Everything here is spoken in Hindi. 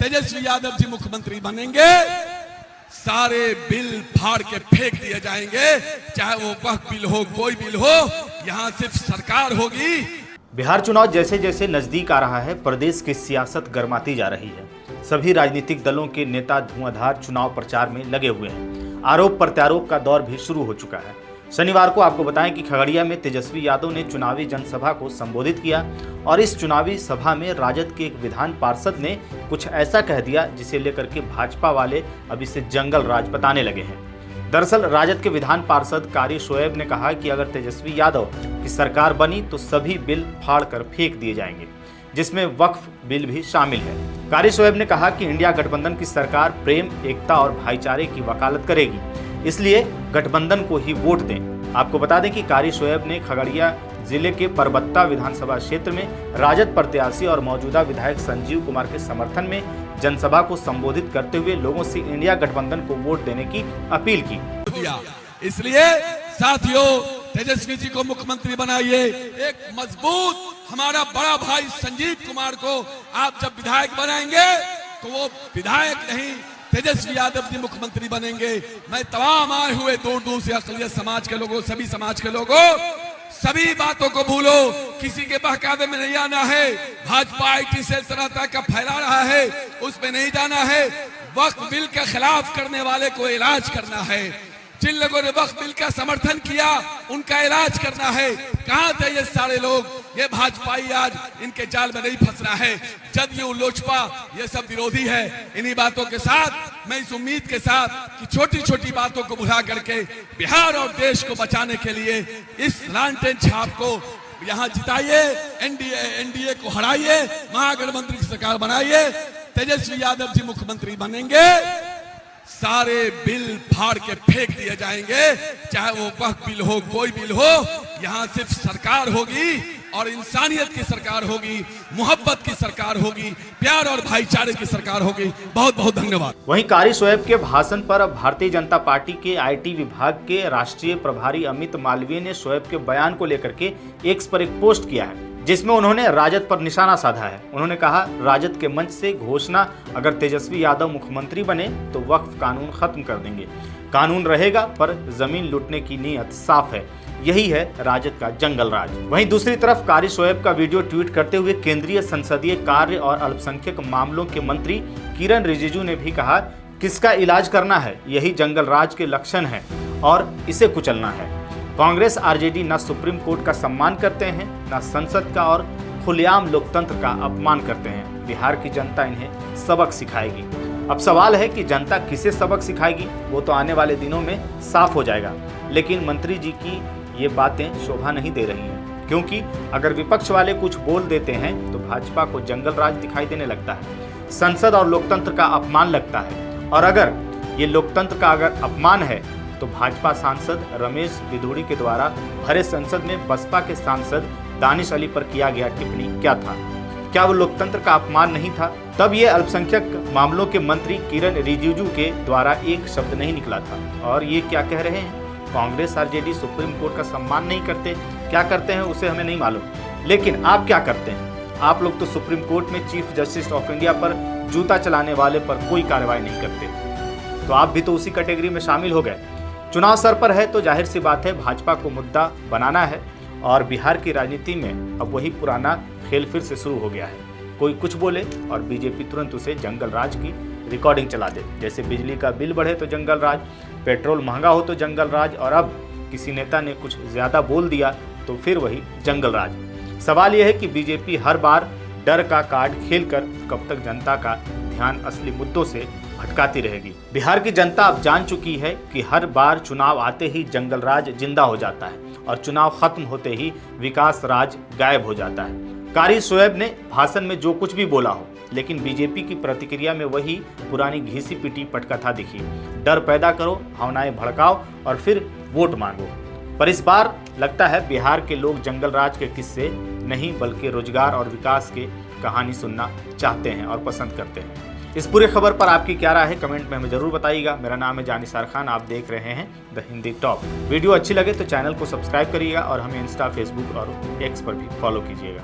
तेजस्वी यादव जी मुख्यमंत्री बनेंगे, सारे बिल फाड़ के फेंक दिए जाएंगे, चाहे वो वक्फ बिल हो, कोई बिल हो, यहाँ सिर्फ सरकार होगी। बिहार चुनाव जैसे जैसे नजदीक आ रहा है, प्रदेश की सियासत गर्माती जा रही है। सभी राजनीतिक दलों के नेता धुआंधार चुनाव प्रचार में लगे हुए हैं। आरोप प्रत्यारोप का दौर भी शुरू हो चुका है। शनिवार को आपको बताएं कि खगड़िया में तेजस्वी यादव ने चुनावी जनसभा को संबोधित किया और इस चुनावी सभा में राजद के एक विधान पार्षद ने कुछ ऐसा कह दिया जिसे लेकर के भाजपा वाले अब इसे जंगल राज बताने लगे हैं। दरअसल राजद के विधान पार्षद कारी शोएब ने कहा कि अगर तेजस्वी यादव की सरकार बनी तो सभी बिल फाड़ कर फेंक दिए जाएंगे, जिसमें वक्फ बिल भी शामिल है। कारी शोएब ने कहा कि इंडिया गठबंधन की सरकार प्रेम, एकता और भाईचारे की वकालत करेगी, इसलिए गठबंधन को ही वोट दें। आपको बता दें कि कारी शोएब ने खगड़िया जिले के परबत्ता विधानसभा क्षेत्र में राजद प्रत्याशी और मौजूदा विधायक संजीव कुमार के समर्थन में जनसभा को संबोधित करते हुए लोगों से इंडिया गठबंधन को वोट देने की अपील की। इसलिए साथियों, तेजस्वी जी को मुख्यमंत्री बनाइए। एक मजबूत हमारा बड़ा भाई संजीव कुमार को आप जब विधायक बनाएंगे तो वो विधायक नहीं, तेजस्वी यादव जी मुख्यमंत्री बनेंगे। मैं तमाम आए हुए दूर दूर से अक़लियत समाज के लोगों, सभी समाज के लोगों, सभी बातों को भूलो, किसी के बहकावे में नहीं आना है। भाजपा आईटी सेल तरह तरह का फैला रहा है, उसमें नहीं जाना है। वक्फ बिल के खिलाफ करने वाले को इलाज करना है। जिन लोगों ने वक्फ बिल का समर्थन किया उनका इलाज करना है। कहां थे ये सारे लोग? ये भाजपाई आज इनके जाल में नहीं फंसना है। जदयू, लोजपा ये सब विरोधी है। इन्हीं बातों के साथ मैं इस उम्मीद के साथ कि छोटी छोटी बातों को भुला करके बिहार और देश को बचाने के लिए इस लालटेन छाप को यहाँ जिताइए, एनडीए को हराइए, महागठबंधन की सरकार बनाइए। तेजस्वी यादव जी मुख्यमंत्री बनेंगे, सारे बिल फाड़ के फेंक दिए जाएंगे, चाहे वो वक्फ बिल हो, कोई बिल हो, यहाँ सिर्फ सरकार होगी और इंसानियत की सरकार होगी, मोहब्बत की सरकार होगी, प्यार और भाईचारे की सरकार होगी। बहुत बहुत धन्यवाद। वहीं कारी शोएब के भाषण पर भारतीय जनता पार्टी के आईटी विभाग के राष्ट्रीय प्रभारी अमित मालवीय ने शोएब के बयान को लेकर के एक्स पर एक पोस्ट किया है, जिसमें उन्होंने राजद पर निशाना साधा है। उन्होंने कहा, राजद के मंच से घोषणा, अगर तेजस्वी यादव मुख्यमंत्री बने तो वक्फ कानून खत्म कर देंगे। कानून रहेगा पर जमीन लूटने की नीयत साफ है। यही है राजद का जंगल राज। वहीं दूसरी तरफ कारी शोएब का वीडियो ट्वीट करते हुए केंद्रीय संसदीय कार्य और अल्पसंख्यक मामलों के मंत्री किरण रिजिजू ने भी कहा, किसका इलाज करना है, यही जंगल राज के लक्षण है और इसे कुचलना है। कांग्रेस आरजेडी न सुप्रीम कोर्ट का सम्मान करते हैं, न संसद का, और खुलेआम लोकतंत्र का अपमान करते हैं। बिहार की जनता इन्हें सबक सिखाएगी। अब सवाल है कि जनता किसे सबक सिखाएगी, वो तो आने वाले दिनों में साफ हो जाएगा। लेकिन मंत्री जी की ये बातें शोभा नहीं दे रही हैं, क्योंकि अगर विपक्ष वाले कुछ बोल देते हैं तो भाजपा को जंगल राज दिखाई देने लगता है, संसद और लोकतंत्र का अपमान लगता है। और अगर ये लोकतंत्र का अगर अपमान है तो भाजपा सांसद रमेश बिधूड़ी के द्वारा भरे संसद में बसपा के सांसद दानिश अली पर किया गया टिप्पणी क्या था? क्या वो लोकतंत्र का अपमान नहीं था? तब ये अल्पसंख्यक मामलों के मंत्री किरण रिजिजू के द्वारा एक शब्द नहीं निकला था। और ये क्या कह रहे हैं? कांग्रेस आरजेडी सुप्रीम कोर्ट का सम्मान नहीं करते। क्या करते हैं उसे हमें नहीं मालूम, लेकिन आप क्या करते हैं? आप लोग तो सुप्रीम कोर्ट में चीफ जस्टिस ऑफ इंडिया पर जूता चलाने वाले पर कोई कार्रवाई नहीं करते, तो आप भी तो उसी कैटेगरी में शामिल हो गए। चुनाव सर पर है तो जाहिर सी बात है भाजपा को मुद्दा बनाना है, और बिहार की राजनीति में अब वही पुराना खेल फिर से शुरू हो गया है। कोई कुछ बोले और बीजेपी तुरंत उसे जंगल राज की रिकॉर्डिंग चला दे। जैसे बिजली का बिल बढ़े तो जंगल राज, पेट्रोल महंगा हो तो जंगल राज, और अब किसी नेता ने कुछ ज़्यादा बोल दिया तो फिर वही जंगल राज। सवाल यह है कि बीजेपी हर बार डर का कार्ड खेलकर कब तक जनता का ध्यान असली मुद्दों से भटकाती रहेगी। बिहार की जनता अब जान चुकी है कि हर बार चुनाव आते ही जंगल राज जिंदा हो जाता है और चुनाव खत्म होते ही विकास राज गायब हो जाता है। कारी शोएब ने भाषण में जो कुछ भी बोला हो, लेकिन बीजेपी की प्रतिक्रिया में वही पुरानी घिसी पिटी पटकथा दिखी। डर पैदा करो, भावनाएं भड़काओ और फिर वोट मांगो। पर इस बार लगता है बिहार के लोग जंगल राज के किस्से नहीं बल्कि रोजगार और विकास की कहानी सुनना चाहते हैं और पसंद करते हैं। इस पूरी खबर पर आपकी क्या राय है, कमेंट में हमें जरूर बताइएगा। मेरा नाम है जानिसार खान, आप देख रहे हैं द हिंदी टॉप। वीडियो अच्छी लगे तो चैनल को सब्सक्राइब करिएगा और हमें इंस्टा, फेसबुक और एक्स पर भी फॉलो कीजिएगा।